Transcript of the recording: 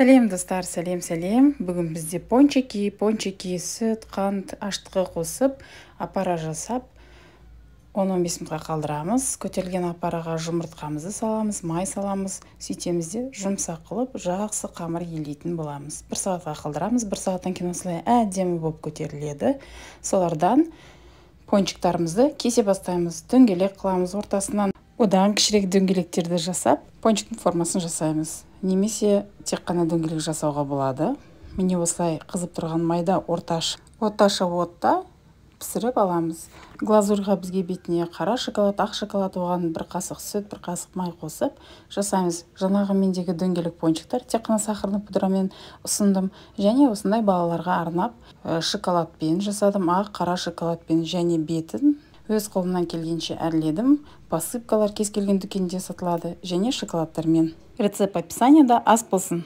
Сәлем достар, сәлем. Бүгін бізде пончики, сүт, қант, аштығы қосып, апара жасап, 10-15 минутқа қалдырамыз. Көтерілген апараға жұмыртқамызды саламыз, май саламыз, сөйтеміз де жұмсақ қылып, жақсы қамыр елейтін боламыз. 1 сағатқа қалдырамыз, 1 сағаттан кейін осылай әдемі болып көтеріледі. Солардан пончиктарымызды кесе бастаймыз, дөңгелек қыламыз ортасынан. Одан кішірек дөңгелектерді жасап, пончиктің формасын жасаймыз. Немесе тек қана дөңгелек жасауға болады. Міне осылай қызып тұрған майда орташа отта пісіріп аламыз. Глазурьға бізге бетіне қара шоколад, ақ шоколад, оған 1 қасық сүт, 1 қасық май қосып жасаймыз. Жаңағы мендегі дөңгелек пончиктар тек қана сахарный пудрамен ұсындым. Және осындай балаларға арнап шоколадпен жасадым, ақ қара шоколадпен, және бетін өз қолымнан келгенше әрледім. Посыпкалар кез келген дүкенде сатылады, және шоколадтармен. Рецепт описаниеда, ас болсын.